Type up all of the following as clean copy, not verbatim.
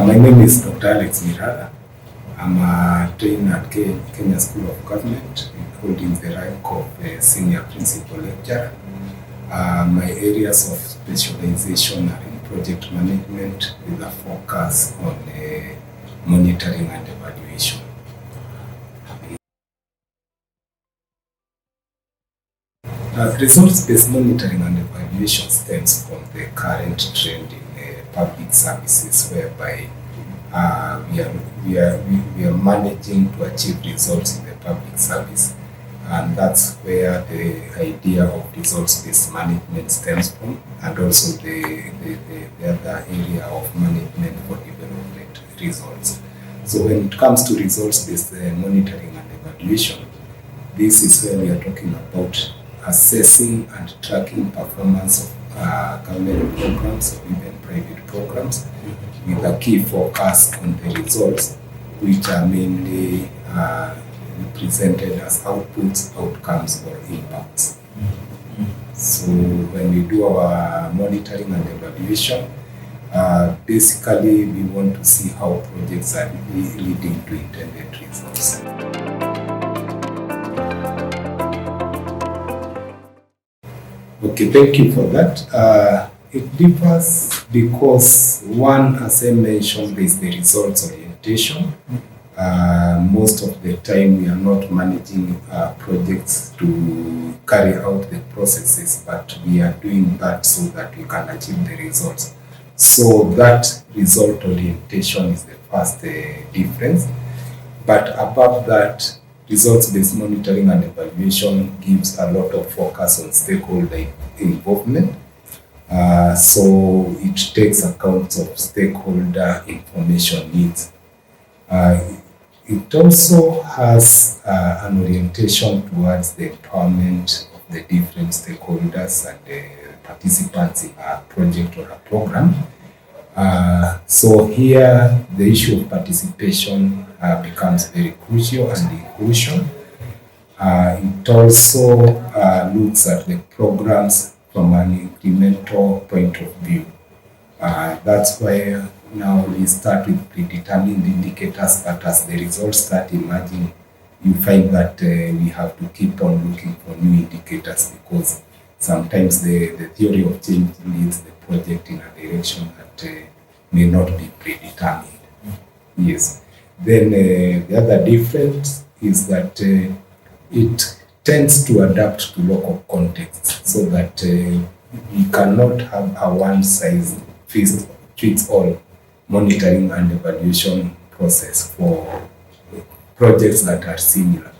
My name is Dr. Alex Mirara. I'm a trained at Kenya School of Government, holding the rank of Senior Principal Lecturer. My areas of specialization are in project management with a focus on monitoring and evaluation. Results-based monitoring and evaluation stems from the current trend in public services, whereby we are managing to achieve results in the public service, and that's where the idea of results-based management stems from, and also the other area of management for development results. So when it comes to results-based monitoring and evaluation, this is where we are talking about assessing and tracking performance of government programs or even private programs, with a key focus on the results, which are mainly presented as outputs, outcomes, or impacts. So when we do our monitoring and evaluation, basically we want to see how projects are leading to intended results. Okay, thank you for that. It differs because one, as I mentioned, is the results orientation. Most of the time we are not managing projects to carry out the processes, but we are doing that so that we can achieve the results. So that result orientation is the first difference. But above that, results-based monitoring and evaluation gives a lot of focus on stakeholder involvement. So it takes account of stakeholder information needs. It also has an orientation towards the empowerment of the different stakeholders and participants in a project or a program. So here the issue of participation becomes very crucial, and inclusion. It also looks at the programs from an incremental point of view. That's why now we start with predetermined indicators, but as the results start emerging, you find that we have to keep on looking for new indicators, because sometimes the theory of change leads the project in a direction that may not be predetermined. Yes. Then the other difference is that it tends to adapt to local context, so that we cannot have a one-size-fits-all monitoring and evaluation process for projects that are similar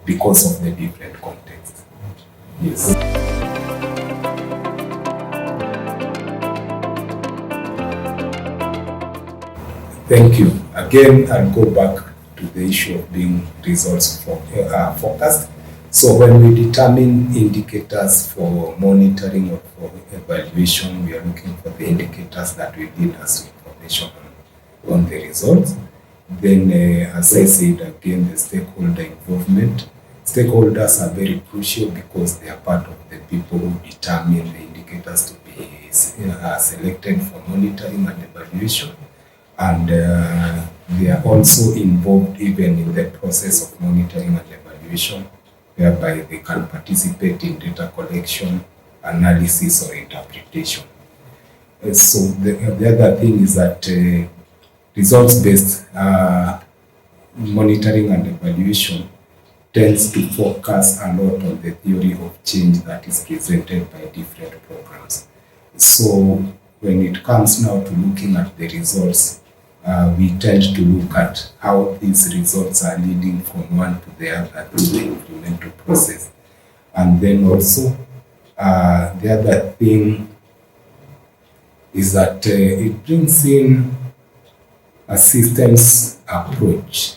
because of the different context. Yes. Thank you. Again, I'll go back to the issue of being results focused. So when we determine indicators for monitoring or for evaluation, we are looking for the indicators that will give us information on the results. Then, as I said again, the stakeholder involvement. Stakeholders are very crucial because they are part of the people who determine the indicators to be selected for monitoring and evaluation. And they are also involved even in the process of monitoring and evaluation, whereby they can participate in data collection, analysis, or interpretation. So the other thing is that results-based monitoring and evaluation tends to focus a lot on the theory of change that is presented by different programs. So when it comes now to looking at the results, we tend to look at how these results are leading from one to the other through the incremental process. And then also, the other thing is that it brings in a systems approach.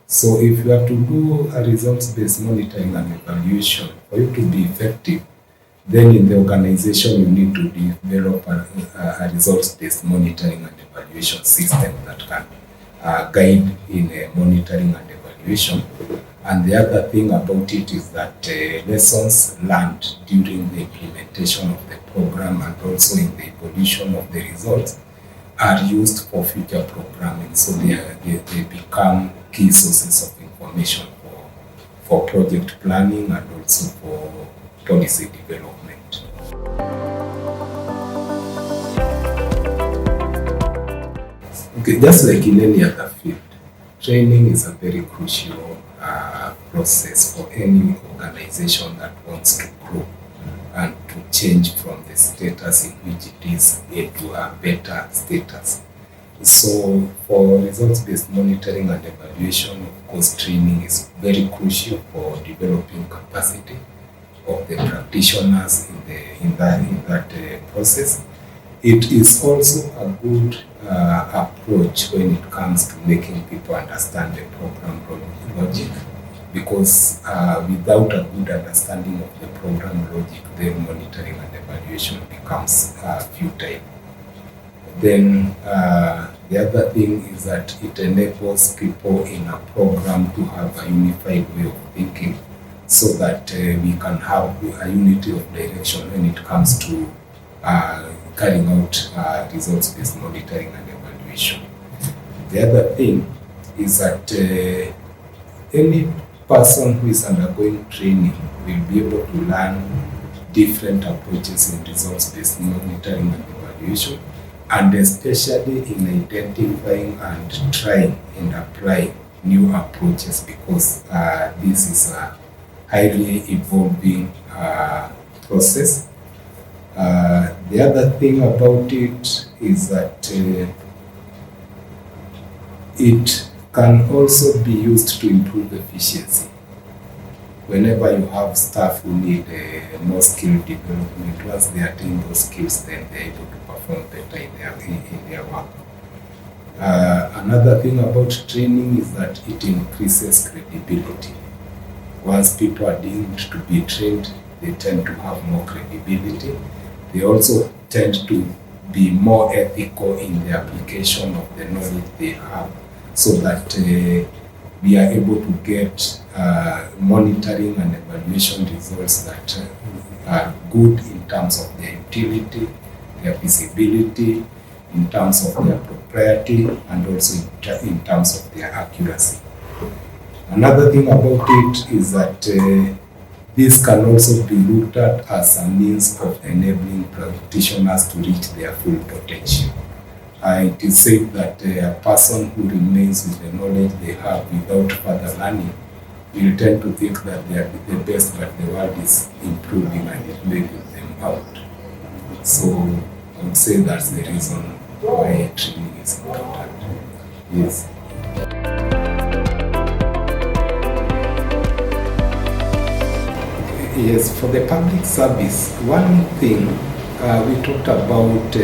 So if you have to do a results-based monitoring and evaluation, for you to be effective, then in the organization you need to develop a results-based monitoring and evaluation system that can guide in monitoring and evaluation. And the other thing about it is that lessons learned during the implementation of the program and also in the evolution of the results are used for future programming. So they become key sources of information for project planning and also for policy development. Okay, just like in any other field, training is a very crucial process for any organization that wants to grow and to change from the status in which it is into a better status. So for results-based monitoring and evaluation, of course, training is very crucial for developing capacity of the practitioners in that process. It is also a good approach when it comes to making people understand the program logic, because without a good understanding of the program logic, then monitoring and evaluation becomes futile. Then the other thing is that it enables people in a program to have a unified way of thinking, so that we can have a unity of direction when it comes to carrying out results-based monitoring and evaluation. The other thing is that any person who is undergoing training will be able to learn different approaches in results-based monitoring and evaluation, and especially in identifying and trying and applying new approaches, because this is a highly evolving process. The other thing about it is that it can also be used to improve efficiency. Whenever you have staff who need more skill development, once they attain those skills, then they're able to perform better in their work. Another thing about training is that it increases credibility. Once people are deemed to be trained, they tend to have more credibility. They also tend to be more ethical in the application of the knowledge they have, so that we are able to get monitoring and evaluation results that are good in terms of their utility, their visibility, in terms of their propriety, and also in terms of their accuracy. Another thing about it is that this can also be looked at as a means of enabling practitioners to reach their full potential. It is said that a person who remains with the knowledge they have without further learning will tend to think that they are the best, but the world is improving and it may give them out. So I would say that's the reason why training is important. Yes. Yes, for the public service, one thing we talked about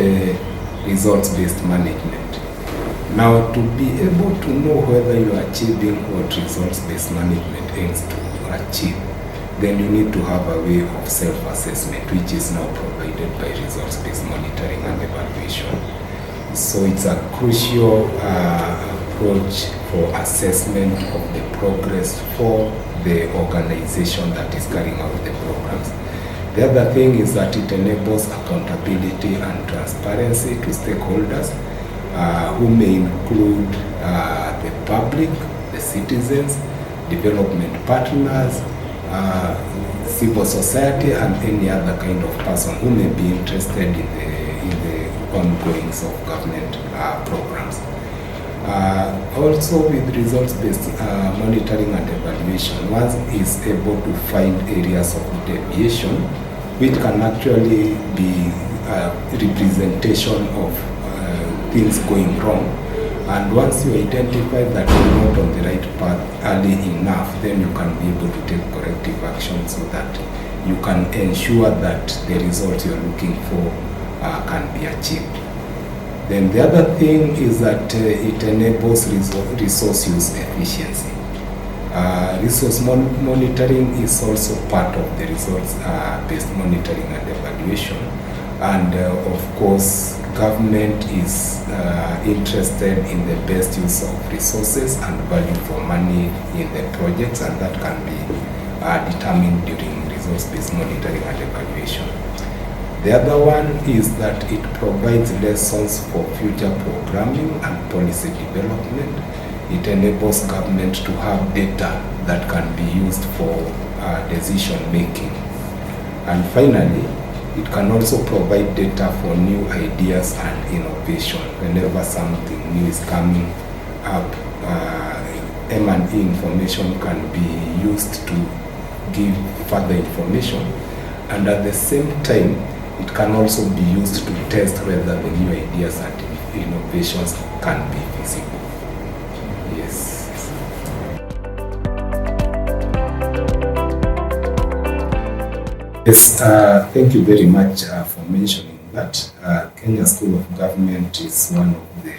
results-based management. Now, to be able to know whether you are achieving what results-based management aims to achieve, then you need to have a way of self-assessment, which is now provided by results-based monitoring and evaluation. So it's a crucial approach for assessment of the progress for the organization that is carrying out the programs. The other thing is that it enables accountability and transparency to stakeholders who may include the public, the citizens, development partners, civil society, and any other kind of person who may be interested in the ongoings of government programs. Also, with results-based monitoring and evaluation, one is able to find areas of deviation, which can actually be a representation of things going wrong. And once you identify that you're not on the right path early enough, then you can be able to take corrective action so that you can ensure that the result you're looking for can be achieved. Then the other thing is that it enables resource use efficiency. Resource monitoring is also part of the results-based monitoring and evaluation. And of course, government is interested in the best use of resources and value for money in the projects, and that can be determined during results-based monitoring and evaluation. The other one is that it provides lessons for future programming and policy development. It enables government to have data that can be used for decision making. And finally, it can also provide data for new ideas and innovation. Whenever something new is coming up, M&E information can be used to give further information, and at the same time, it can also be used to test whether the new ideas and innovations can be feasible. Yes. Yes, thank you very much for mentioning that. Kenya School of Government is one of the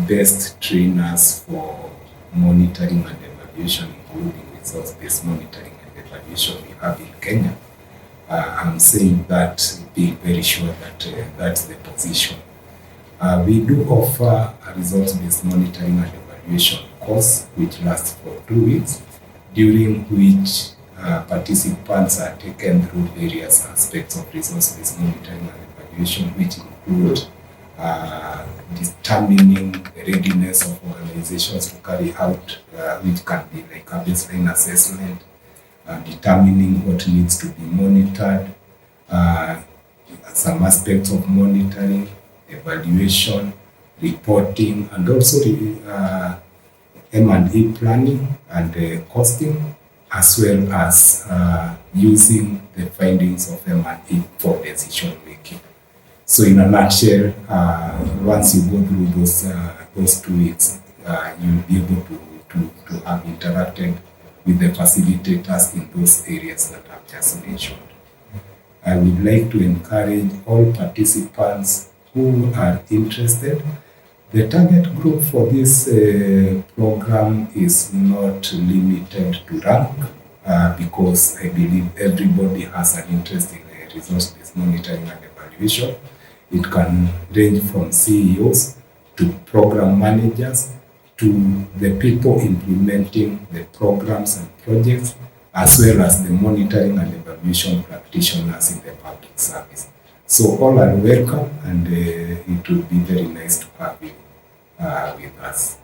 best trainers for monitoring and evaluation, including resource-based monitoring and evaluation we have in Kenya. I'm saying that being very sure that that's the position. We do offer a results-based monitoring and evaluation course which lasts for 2 weeks, during which participants are taken through various aspects of resource-based monitoring and evaluation, which include determining the readiness of organizations to carry out, which can be like a baseline assessment, determining what needs to be monitored, some aspects of monitoring, evaluation, reporting, and also M&E planning and costing, as well as using the findings of M&E for decision making. So in a nutshell, once you go through those 2 weeks, you'll be able to have interacted with the facilitators in those areas that I've just mentioned. I would like to encourage all participants who are interested. The target group for this program is not limited to rank, because I believe everybody has an interest in resource-based monitoring and evaluation. It can range from CEOs to program managers to the people implementing the programs and projects, as well as the monitoring and evaluation practitioners in the public service. So all are welcome, and it will be very nice to have you with us.